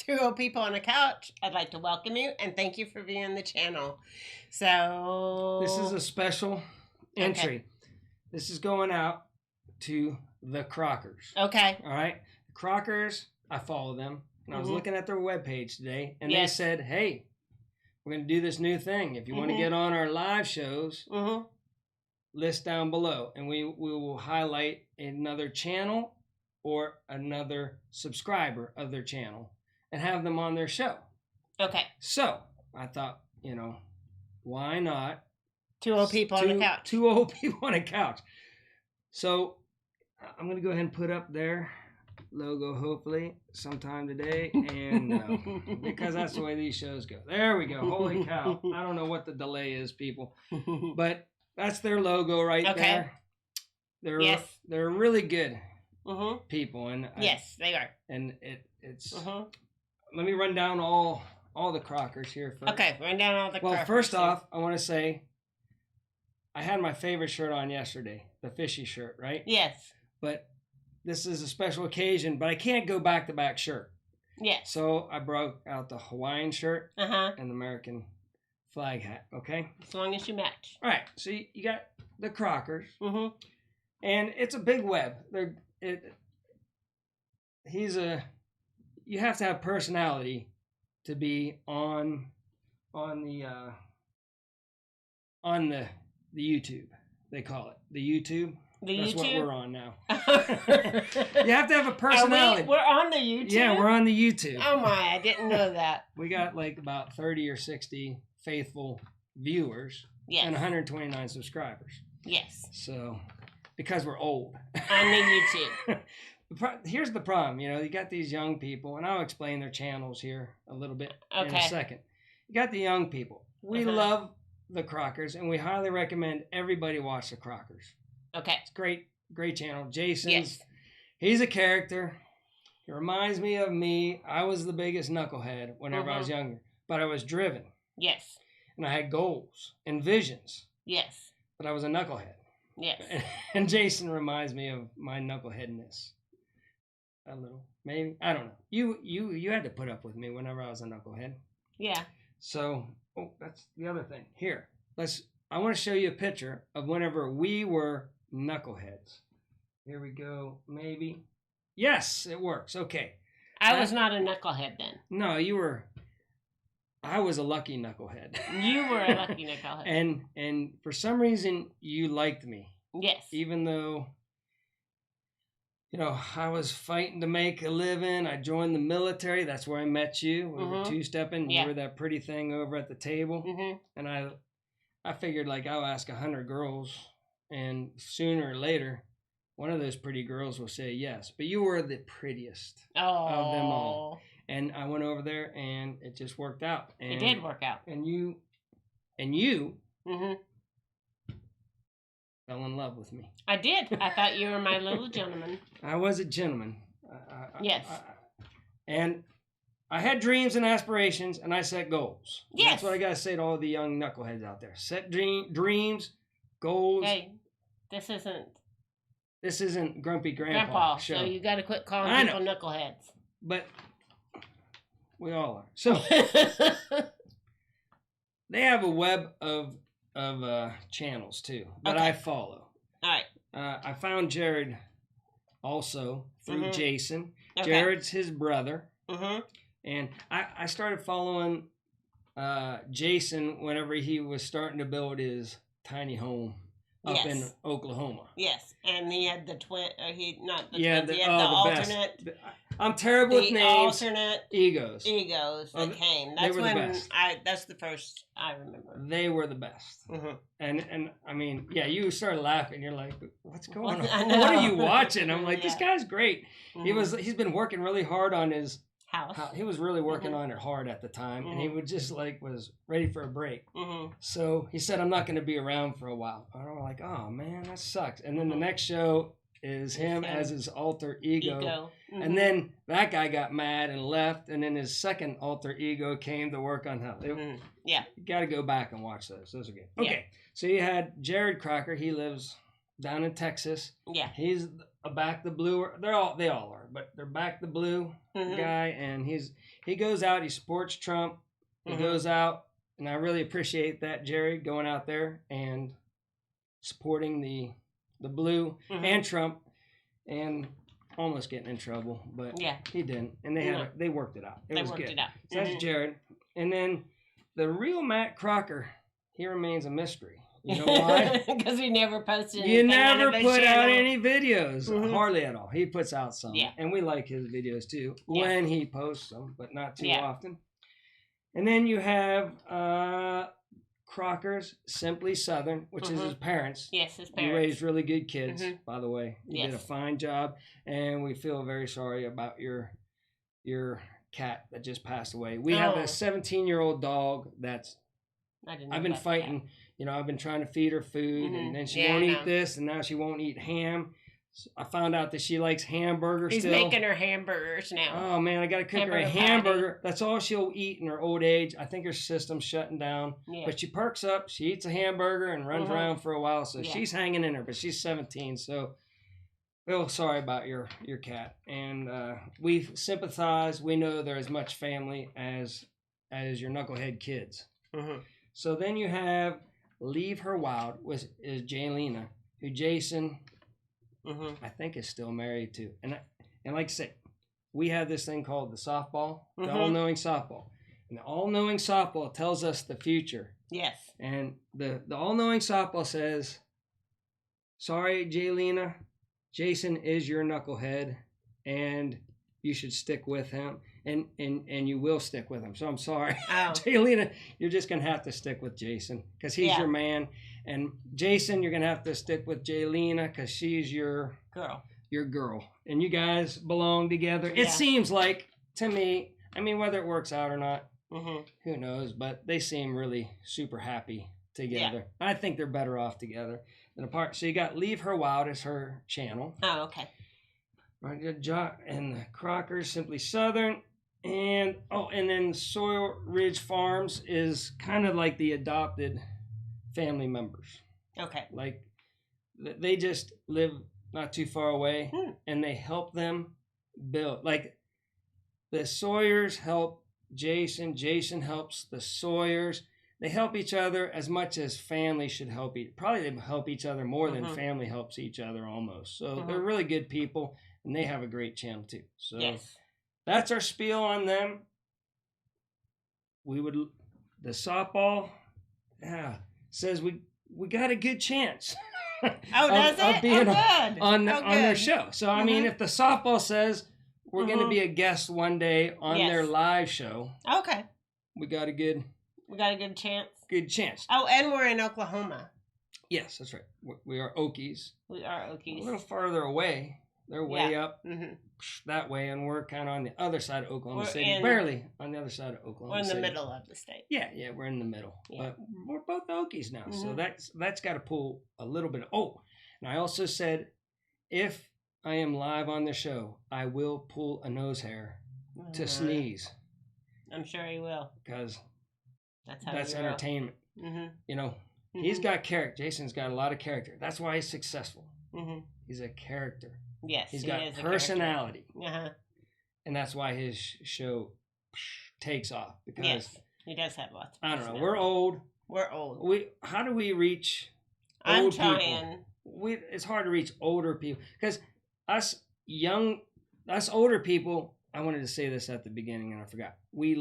Two Old People on a Couch. I'd like to welcome you and thank you for being on the channel. So this is a special entry. Okay. This is going out to the Crockers. Okay. All right. The Crockers, I follow them. And I was looking at their webpage today, and they said, hey, we're going to do this new thing. If you want to get on our live shows, list down below, and we will highlight another channel or another subscriber of their channel and have them on their show. Okay. So I thought, why not? Two old people on a couch. Two old people on a couch. So I'm going to go ahead and put up their logo hopefully sometime today, and because that's the way these shows go. There we go. Holy cow. I don't know what the delay is, people, but that's their logo right there. They're really good people, and yes, they are. And it's let me run down all the Crockers here first. Okay, run down all the Crockers. Well, first off, I want to say I had my favorite shirt on yesterday, the fishy shirt, right? Yes. But this is a special occasion, but I can't go back-to-back shirt. Yes. So I broke out the Hawaiian shirt and the American flag hat, okay? As long as you match. All right, so you got the Crockers, and it's a big web. You have to have personality to be on the YouTube, they call it. The YouTube. That's what we're on now. You have to have a personality. We're on the YouTube? Yeah, we're on the YouTube. Oh my, I didn't know that. We got like about 30 or 60 faithful viewers and 129 subscribers. Yes. So, because we're old. On the YouTube. Here's the problem, you got these young people, and I'll explain their channels here a little bit in a second. You got the young people. We love the Crockers, and we highly recommend everybody watch the Crockers. Okay. It's great channel. Jason's, he's a character. He reminds me of me. I was the biggest knucklehead whenever I was younger, but I was driven. Yes. And I had goals and visions. Yes. But I was a knucklehead. Yes. And Jason reminds me of my knuckleheadness. A little, maybe. I don't know. You had to put up with me whenever I was a knucklehead. Yeah. So, that's the other thing. Here, I want to show you a picture of whenever we were knuckleheads. Here we go, maybe. Yes, it works. Okay. I was not a knucklehead then. No, I was a lucky knucklehead. You were a lucky knucklehead. And for some reason, you liked me. Yes. Even though, I was fighting to make a living. I joined the military. That's where I met you. We were two-stepping. You were that pretty thing over at the table. And I figured I'll ask 100 girls, and sooner or later, one of those pretty girls will say yes. But you were the prettiest of them all. And I went over there, and it just worked out. And it did work out. And you fell in love with me. I did. I thought you were my little gentleman. I was a gentleman. Yes. And I had dreams and aspirations, and I set goals. Yes. That's what I got to say to all the young knuckleheads out there. Set dreams, goals. Hey, this isn't Grumpy Grandpa show. So you got to quit calling people knuckleheads. But we all are. So they have a web of channels too that I follow. All right. I found Jared also through Jason. Okay. Jared's his brother. And I started following Jason whenever he was starting to build his tiny home up in Oklahoma. Yes, and he had the twin. He had the alternate. Best. I'm terrible with names. Alternate egos that came. That's when the best. That's the first I remember. They were the best. And I mean, you started laughing. You're like, what's going on? What are you watching? I'm like, this guy's great. He's been working really hard on his house. He was really working on it hard at the time, and he would just was ready for a break. So he said, I'm not going to be around for a while. And I'm like, oh man, that sucks. And then the next show is him as his alter ego. And then that guy got mad and left, and then his second alter ego came to work on him. You got to go back and watch those. Those are good. Okay, so you had Jared Crocker. He lives down in Texas. Yeah. He's back the blue. They all are. but they're back the blue guy, and he goes out. He supports Trump. He goes out, and I really appreciate that, Jerry, going out there and supporting the blue and Trump, and almost getting in trouble, but he didn't, and they worked it out. It was good. So that's Jared, and then the real Matt Crocker, he remains a mystery. You know why? Because he never posted anything. You never put out any videos. Hardly at all. He puts out some. Yeah. And we like his videos too when he posts them, but not too often. And then you have Crockers, Simply Southern, which is his parents. Yes, his parents. He raised really good kids, by the way. He did a fine job, and we feel very sorry about your cat that just passed away. We have a 17-year-old dog that's I've been fighting. You know, I've been trying to feed her food, and then she won't eat this, and now she won't eat ham. So I found out that she likes hamburgers still. He's making her hamburgers now. Oh, man, I got to cook her a hamburger. Patty. That's all she'll eat in her old age. I think her system's shutting down. Yeah. But she perks up. She eats a hamburger and runs around for a while. So she's hanging in there, but she's 17. So feel sorry about your cat. And we sympathize. We know they're as much family as your knucklehead kids. So then you have Leave Her Wild is Jaylena, who Jason, I think, is still married to. And like I said, we have this thing called the softball, the all-knowing softball. And the all-knowing softball tells us the future. Yes. And the all-knowing softball says, sorry, Jaylena, Jason is your knucklehead, and you should stick with him. And you will stick with him. So I'm sorry. Oh. Jaylena, you're just going to have to stick with Jason because he's your man. And Jason, you're going to have to stick with Jaylena because she's your girl. Your girl. And you guys belong together. Yeah. It seems like, to me, I mean, whether it works out or not, who knows? But they seem really super happy together. Yeah. I think they're better off together than apart. So you got Leave Her Wild as her channel. Oh, okay. Right, and the Crockers, Simply Southern. And then Soil Ridge Farms is kind of like the adopted family members. Okay. Like they just live not too far away, and they help them build. Like the Sawyers help Jason. Jason helps the Sawyers. They help each other as much as family should help probably they help each other more than family helps each other almost. So they're really good people, and they have a great channel too. So. Yes. That's our spiel on them. The softball says we got a good chance of being on their show. So, I mean, if the softball says we're going to be a guest one day on their live show. Okay. We got a good chance. Good chance. Oh, and we're in Oklahoma. Yes, that's right. We are Okies. We are Okies. A little farther away. They're way up that way, and we're kind of on the other side of Oklahoma City. Barely on the other side of Oklahoma City. We're in the middle of the state. Yeah, we're in the middle. Yeah. But we're both Okies now, so that's got to pull a little bit. And I also said, if I am live on the show, I will pull a nose hair to sneeze. I'm sure he will. Because that's entertainment. You know, he's got character. Jason's got a lot of character. That's why he's successful. He's a character. Yes, he's got personality, and that's why his show takes off. Because he does have lots. I don't know. We're old. How do we reach old people? It's hard to reach older people because us older people. I wanted to say this at the beginning and I forgot. We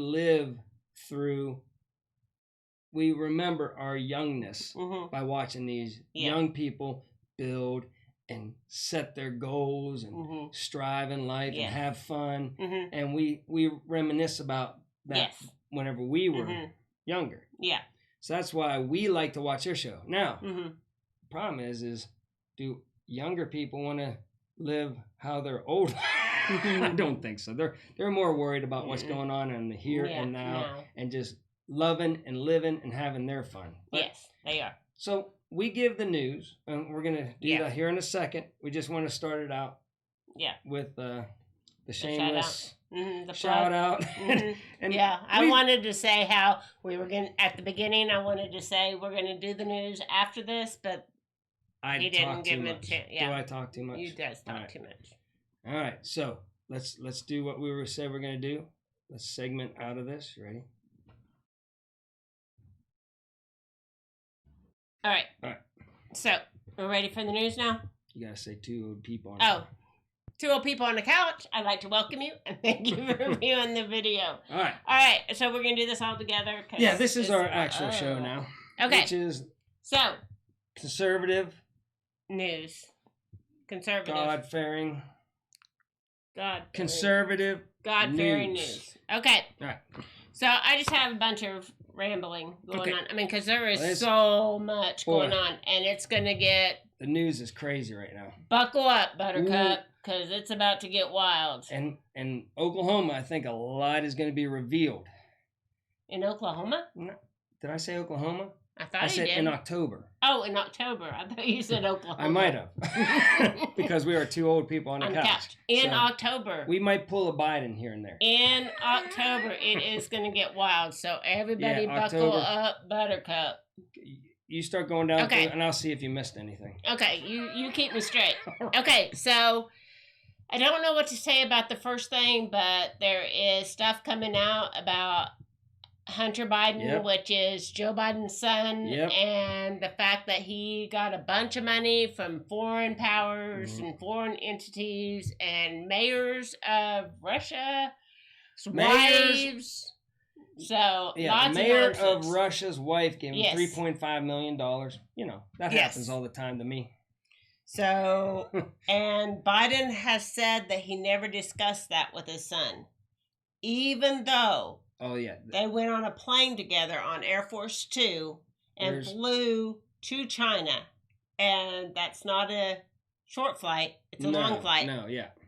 remember our youngness by watching these young people build and set their goals and strive in life and have fun. And we reminisce about that whenever we were younger. Yeah. So that's why we like to watch their show. Now, the problem is do younger people want to live how they're old? I don't think so. They're more worried about what's going on in the here and now and just loving and living and having their fun. But, yes, they are. So we give the news, and we're going to do that here in a second. We just want to start it out with the shameless shout out. And I wanted to say how we were going to, at the beginning, I wanted to say we're going to do the news after this, but he didn't give me a chance. Do I talk too much? You does talk too much. All right, so let's do what we said we're gonna do. Let's segment out of this. You ready? All right. So we're ready for the news now. You gotta say 2 old people. Oh, 2 old people on the couch. I'd like to welcome you and thank you for viewing the video. All right. So we're gonna do this all together. Yeah, this is our actual show now. Okay. Which is so conservative news. Conservative. God-fearing. God-fearing news. Okay. All right. So I just have a bunch of rambling going on. I mean, because there is so much going on, and it's gonna get. The news is crazy right now. Buckle up, Buttercup, because it's about to get wild. And Oklahoma, I think a lot is going to be revealed. In Oklahoma? No, did I say Oklahoma? I said in October. Oh, in October. I thought you said Oklahoma. I might have. Because we are 2 old people on the couch. In October. We might pull a Biden here and there. In October, it is going to get wild. So everybody buckle up, Buttercup. You start going down through, and I'll see if you missed anything. Okay, you keep me straight. Okay, so I don't know what to say about the first thing, but there is stuff coming out about Hunter Biden, which is Joe Biden's son, and the fact that he got a bunch of money from foreign powers and foreign entities and mayors of Russia, wives. So the mayor of Russia's wife gave him $3.5 million. You know, that happens all the time to me. So, and Biden has said that he never discussed that with his son, even though they went on a plane together on Air Force 2 and flew to China. And that's not a short flight. It's a long flight.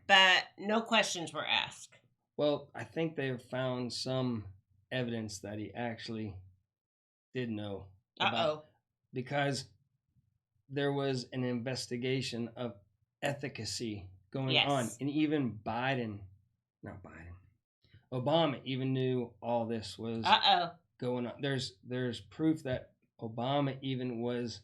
But no questions were asked. Well, I think they've found some evidence that he actually did know about. Because there was an investigation of efficacy going on. And even Obama even knew all this was going on. There's proof that Obama even was,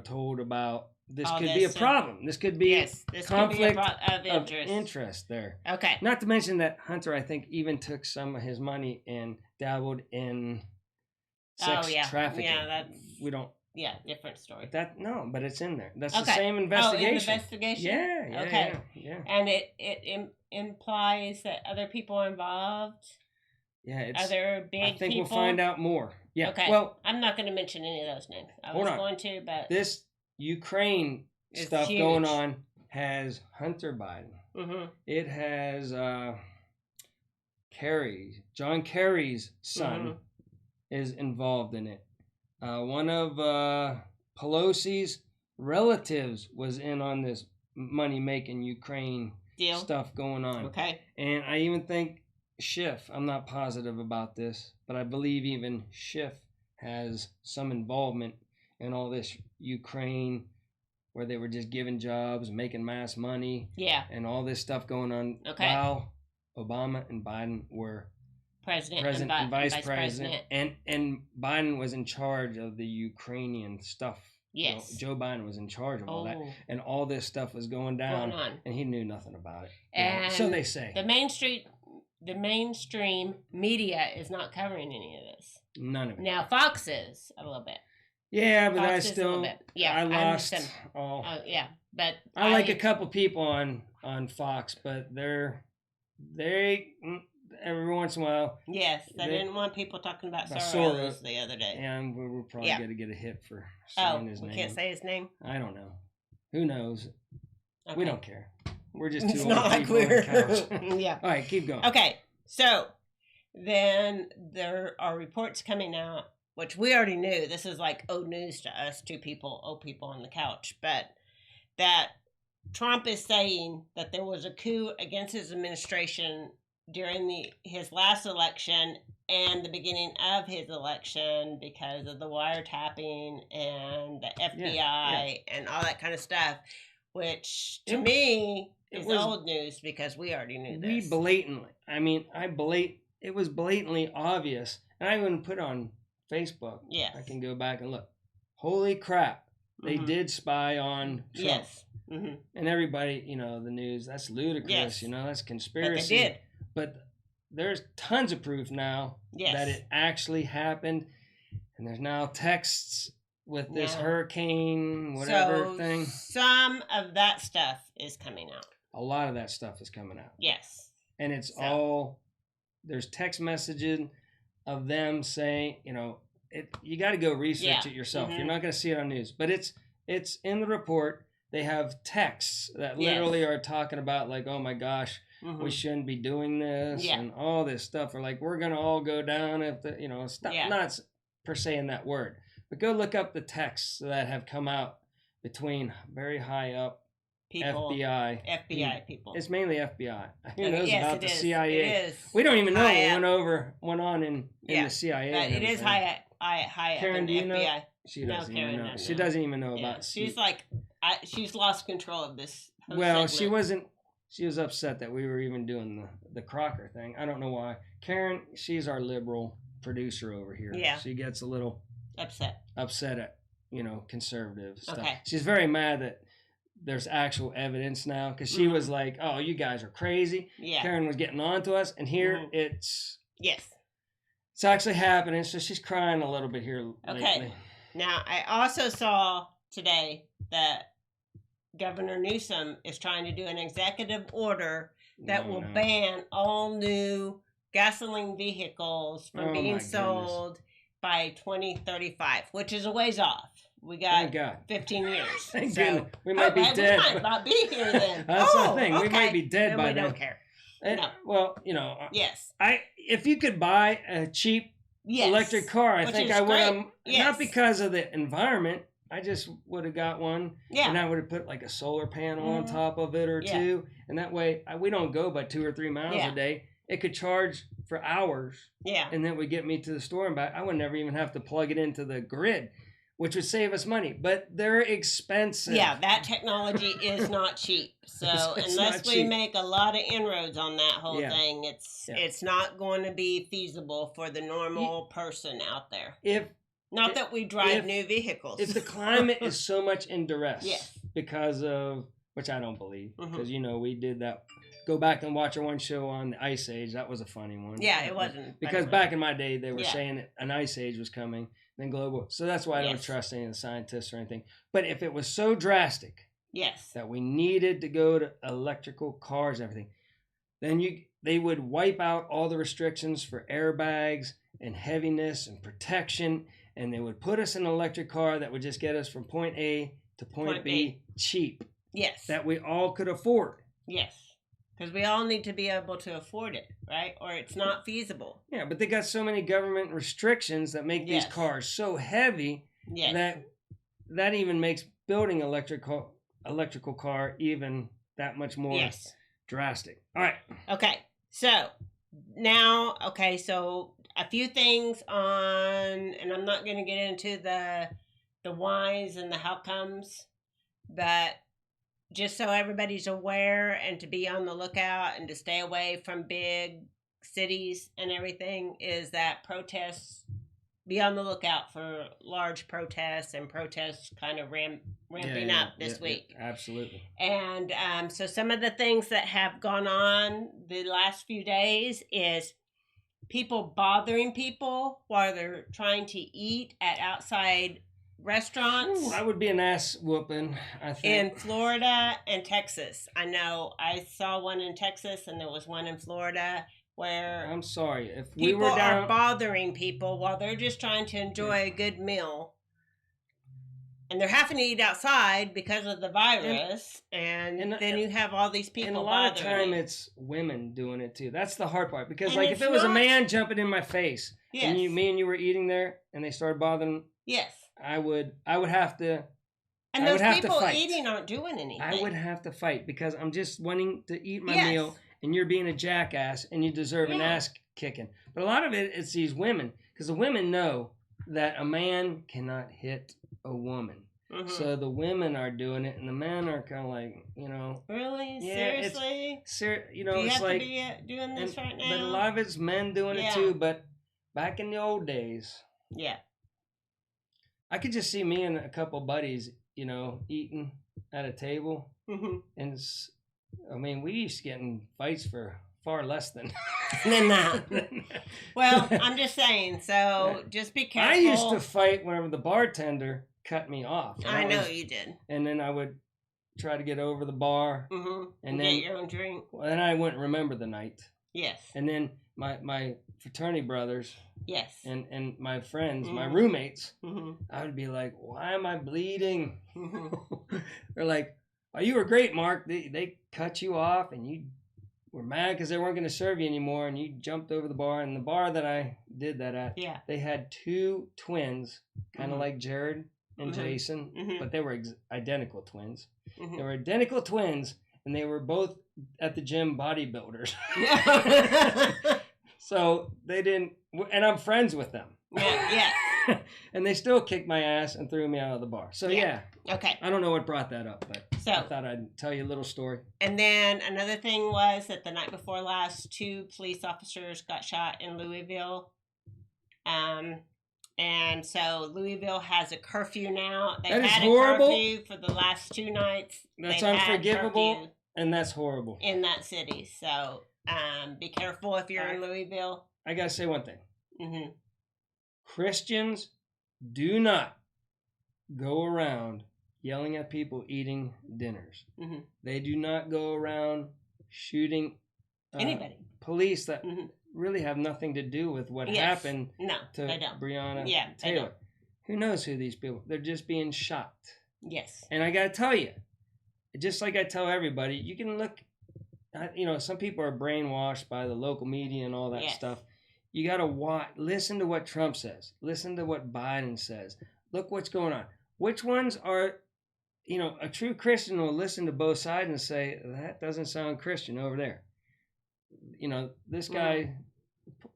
told about this could be a problem. This could be conflict of interest there. Okay. Not to mention that Hunter, I think, even took some of his money and dabbled in sex trafficking. Yeah, we don't. Yeah, different story. But it's in there. That's the same investigation. Oh, in the investigation? Yeah. And it implies that other people are involved? Yeah, other big people? I think we'll find out more. Yeah. Okay. Well, I'm not going to mention any of those names. I was going to, but... This Ukraine stuff going on has Hunter Biden. Mm-hmm. It has John Kerry's son is involved in it. One of Pelosi's relatives was in on this money-making Ukraine stuff going on. Okay. And I even think Schiff, I'm not positive about this, but I believe even Schiff has some involvement in all this Ukraine, where they were just giving jobs, making mass money, and all this stuff going on while Obama and Biden were president and vice president. And Biden was in charge of the Ukrainian stuff. Yes. Joe Biden was in charge of all that, and all this stuff was going down, and he knew nothing about it. And so they say. The mainstream media is not covering any of this. None of it. Now Fox is a little bit. Yeah, but I still, I lost all. But I like a couple people on Fox, but they every once in a while. Yes, I didn't want people talking about Soros the other day. And we're probably going to get a hit for saying his name. We can't say his name? I don't know. Who knows? Okay. We don't care. We're just two old people on the couch. Yeah. All right, keep going. Okay, so then there are reports coming out, which we already knew. This is like old news to us, old people on the couch. But that Trump is saying that there was a coup against his administration during his last election and the beginning of his election because of the wiretapping and the FBI and all that kind of stuff, which to me is old news because we already knew this. It was blatantly obvious. And I even put on Facebook. Yes. I can go back and look. Holy crap. they did spy on Trump. Yes. Mm-hmm. And everybody, the news, that's ludicrous, Yes. That's conspiracy. But they did. But there's tons of proof now that it actually happened. And there's now texts with this hurricane, whatever thing. Some of that stuff is coming out. A lot of that stuff is coming out. Yes. And it's all, there's text messaging of them saying, you got to go research it yourself. You're not going to see it on news. But it's in the report. They have texts that literally are talking about like, oh my gosh, we shouldn't be doing this and all this stuff. Or like, we're going to all go down if the, stop, not per se in that word. But go look up the texts that have come out between very high up people, FBI people. It's mainly FBI. Who knows about the CIA? It is. We don't even know what went on in the CIA. But it is high up Karen, in the FBI. Know? She doesn't even know. She doesn't even know about. She's like, she's lost control of this. Well, segment. She wasn't. She was upset that we were even doing the Crocker thing. I don't know why. Karen, she's our liberal producer over here. Yeah. She gets a little upset at conservative stuff. Okay. She's very mad that there's actual evidence now because she was like, "Oh, you guys are crazy." Yeah. Karen was getting on to us, and here it's actually happening. So she's crying a little bit here lately. Now I also saw today that Governor Newsom is trying to do an executive order that will ban all new gasoline vehicles from being sold by 2035, which is a ways off. We got 15 years. Thank goodness. We might be dead. We might not be here then. That's the thing. Okay. We might be dead by then. We don't care. No. Well, yes. If you could buy a cheap electric car, I think I would. Not because of the environment. I just would have got one, and I would have put like a solar panel on top of it or two, and that way we don't go by 2 or 3 miles a day. It could charge for hours, and then it would get me to the store and back. I would never even have to plug it into the grid, which would save us money, but they're expensive. Yeah, that technology is not cheap. So unless we make a lot of inroads on that whole thing, it's not going to be feasible for the normal person out there. Not that we drive new vehicles. If the climate is so much in duress because of, which I don't believe, because, we did that. Go back and watch our one show on the Ice Age. That was a funny one. Yeah, it wasn't. Because back in my day, they were saying that an Ice Age was coming, then global. So that's why I don't trust any of the scientists or anything. But if it was so drastic that we needed to go to electrical cars and everything, then they would wipe out all the restrictions for airbags and heaviness and protection, and they would put us in an electric car that would just get us from point A to point B cheap. Yes. That we all could afford. Yes. Because we all need to be able to afford it, right? Or it's not feasible. Yeah, but they got so many government restrictions that make these cars so heavy that even makes building electrical car even that much more drastic. All right. Okay. So now, so a few things on, and I'm not going to get into the whys and the how comes, but just so everybody's aware and to be on the lookout and to stay away from big cities and everything, is that protests, be on the lookout for large protests and protests kind of ramping up this week. Absolutely. And so some of the things that have gone on the last few days is people bothering people while they're trying to eat at outside restaurants. Ooh, that would be an ass whooping, I think. In Florida and Texas. I know I saw one in Texas and there was one in Florida where I'm sorry. If we people were down, are bothering people while they're just trying to enjoy a good meal. And they're having to eat outside because of the virus. And then you have all these people. And a lot of time it's women doing it too. That's the hard part. Because like if it was a man jumping in my face and me and you were eating there and they started bothering. Yes. I would have to. And those people eating aren't doing anything. I would have to fight because I'm just wanting to eat my meal, and you're being a jackass, and you deserve an ass kicking. But a lot of it's these women, because the women know that a man cannot hit a woman. Mm-hmm. So the women are doing it, and the men are kind of like, Really? Seriously? Do you it's have like, to be doing this right now? But a lot of it's men doing it too. But back in the old days, I could just see me and a couple buddies eating at a table. Mm-hmm. And we used to get in fights for far less than that. Well, I'm just saying, so just be careful. I used to fight whenever the bartender cut me off. I know you did. And then I would try to get over the bar. Mm-hmm. And then get your own drink. Well, then I wouldn't remember the night. Yes. And then my fraternity brothers. Yes. And my friends, my roommates, I would be like, why am I bleeding? They're like, oh, you were great, Mark. They cut you off and you were mad because they weren't going to serve you anymore, and you jumped over the bar. And the bar that I did that at, they had two twins, kind of like Jared and Jason, but they were identical twins. They were identical twins, and they were both at the gym bodybuilders. So they didn't, and I'm friends with them. Yeah. And they still kicked my ass and threw me out of the bar. So yeah. Okay. I don't know what brought that up, but I thought I'd tell you a little story. And then another thing was that the night before last, 2 police officers got shot in Louisville. And so Louisville has a curfew now. They've had horrible. A curfew for the last 2 nights. That's unforgivable, and that's horrible. In that city. So be careful if you're in Louisville. I got to say one thing. Mm-hmm. Christians do not go around yelling at people eating dinners. Mm-hmm. They do not go around shooting anybody. Police that really have nothing to do with what happened to Breonna Taylor. Who knows who these people? They're just being shot. Yes. And I got to tell you, just like I tell everybody, you can look, some people are brainwashed by the local media and all that stuff. You got to listen to what Trump says. Listen to what Biden says. Look what's going on. Which ones are, a true Christian will listen to both sides and say, that doesn't sound Christian over there. This guy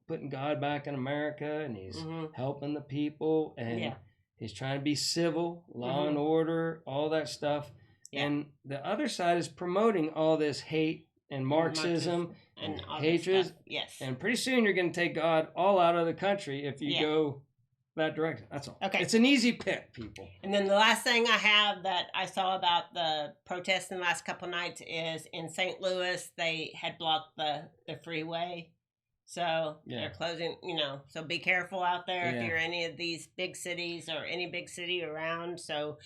putting God back in America, and he's helping the people, and he's trying to be civil, law and order, all that stuff. Yeah. And the other side is promoting all this hate and Marxism and hatred. Yes. And pretty soon you're going to take God all out of the country if you go that direction. That's all. Okay. It's an easy pick, people. And then the last thing I have that I saw about the protests in the last couple of nights is in St. Louis, they had blocked the freeway. So they're closing, so be careful out there if you're any of these big cities or any big city around. So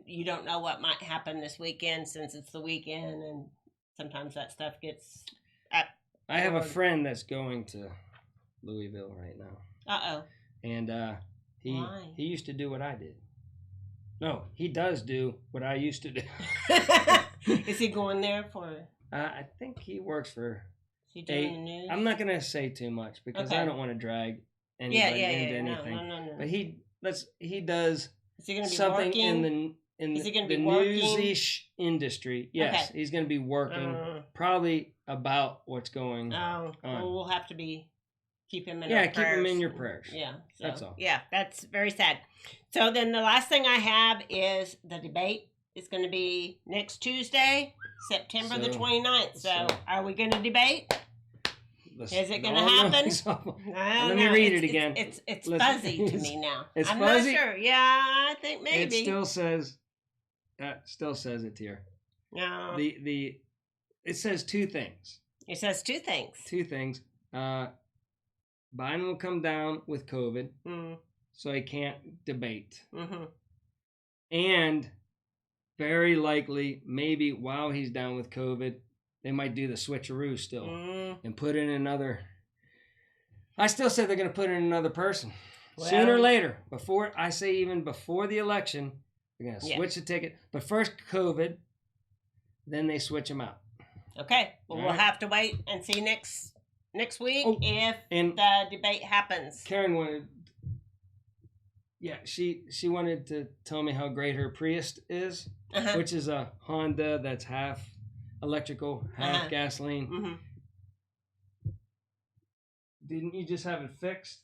you don't know what might happen this weekend since it's the weekend, and sometimes that stuff gets I have a friend that's going to Louisville right now. Uh-oh. And he used to do what I did. No, he does do what I used to do. Is he going there for? I think he works for. Is he doing the news? I'm not going to say too much because I don't want to drag anybody into anything. No. But he does something working? in the news-ish industry. Yes, he's going to be working probably about what's going on. Well, we'll have to keep him in our prayers. Keep him in your prayers. Yeah. So, that's all. Yeah, that's very sad. So then the last thing I have is the debate is going to be next Tuesday, September the 29th. So are we going to debate? Is it going to happen? Let me read it again. It's fuzzy to me now. I'm fuzzy? Not sure. Yeah, I think maybe. It still says it here. No. It says 2 things. It says 2 things. 2 things. Biden will come down with COVID, so he can't debate. Mm-hmm. And very likely, maybe while he's down with COVID, they might do the switcheroo still and put in another. I still say they're going to put in another person. Well, sooner or later, before the election, they're going to switch the ticket. But first COVID, then they switch them out. Okay. Well, we'll have to wait and see next week if the debate happens. Karen wanted, she wanted to tell me how great her Prius is, which is a Honda that's half electrical, half gasoline. Mm-hmm. Didn't you just have it fixed?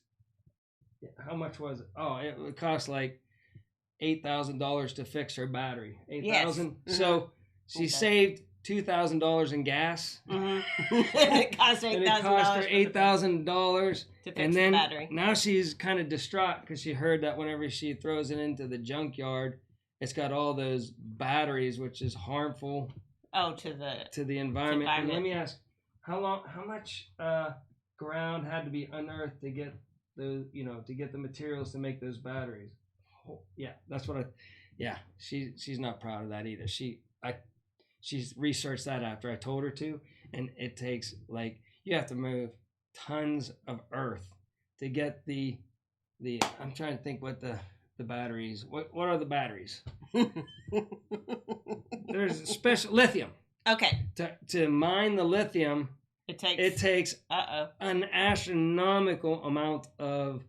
How much was it? Oh, it would cost like $8,000 to fix her battery. $8,000. Yes. Mm-hmm. So she saved $2,000 in gas. Mm-hmm. And it cost $8,000. And it cost her $8,000 to fix the battery. Now she's kind of distraught because she heard that whenever she throws it into the junkyard, it's got all those batteries, which is harmful. Oh, to the environment. And let me ask, how much ground had to be unearthed to get the materials to make those batteries? Yeah, that's what she's not proud of that either. She's researched that after I told her to, and it takes you have to move tons of earth to get the I'm trying to think what the batteries. What are the batteries? There's special lithium. Okay. To mine the lithium, it takes an astronomical amount of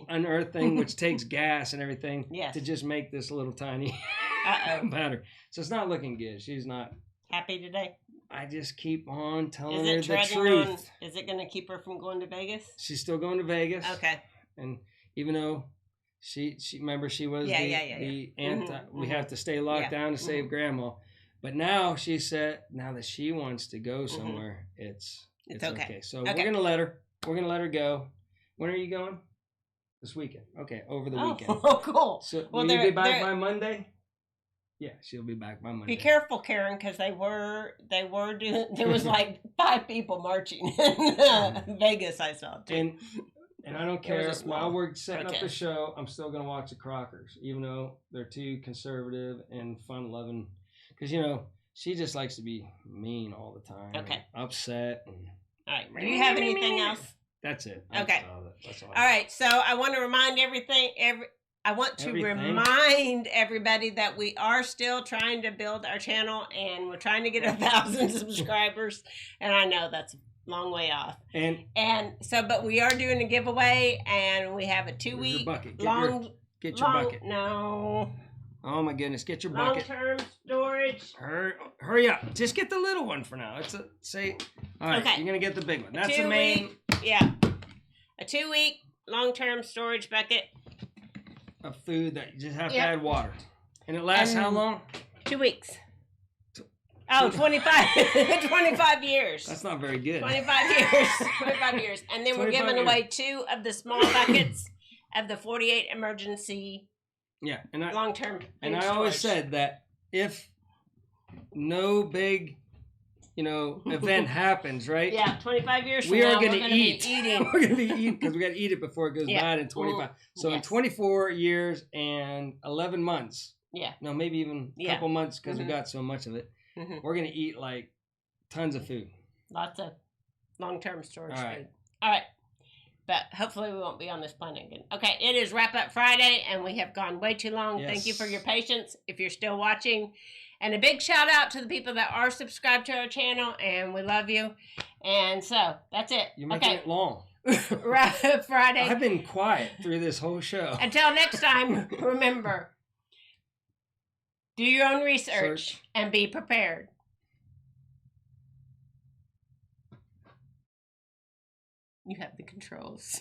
unearthing, which takes gas and everything to just make this little tiny battery. So it's not looking good. She's not happy today. I just keep on telling her the truth. Is it going to keep her from going to Vegas? She's still going to Vegas. Okay. And even though she remember she was the anti, we have to stay locked down to save Grandma. But now she said, now that she wants to go somewhere, it's okay. So we're gonna let her go. When are you going? This weekend. Okay, over the weekend. Oh, cool. So will you be back by Monday? Yeah, she'll be back by Monday. Be careful, Karen, because they were doing. There was 5 people marching in Vegas. I saw too. And I don't care. While we're setting up the show, I'm still gonna watch the Crockers, even though they're too conservative and fun-loving. Because she just likes to be mean all the time. Okay. Upset. And all right. Do you have anything else? That's it. Okay. That's all right. So I want to remind remind everybody that we are still trying to build our channel, and we're trying to get 1,000 subscribers. And I know that's a long way off. And so, but we are doing a giveaway, and we have a 2-week long. Get your bucket. No. Oh my goodness! Get your bucket. Long-term storage. Hurry up! Just get the little one for now. All right. Okay. You're gonna get the big one. That's the main. Yeah. A 2-week long-term storage bucket of food that you just have to add water, and it lasts how long? 2 weeks. Oh, 25 years. That's not very good. 25 years. 25 years. And then we're giving away 2 of the small buckets of the 48 emergency long-term. And I always said that if no big, event happens, right? Yeah, 25 years from we now, are going to eat. We're going to be eating because we got to eat it before it goes bad in 25. So in 24 years and 11 months. Yeah. No, maybe even a couple months because we got so much of it. We're going to eat tons of food. Lots of long-term storage food. All right. But hopefully we won't be on this planet again. Okay, it is Wrap Up Friday, and we have gone way too long. Yes. Thank you for your patience if you're still watching. And a big shout out to the people that are subscribed to our channel, and we love you. And so, that's it. You're making it long. Wrap Up Friday. I've been quiet through this whole show. Until next time, remember, do your own research and be prepared. You have the controls.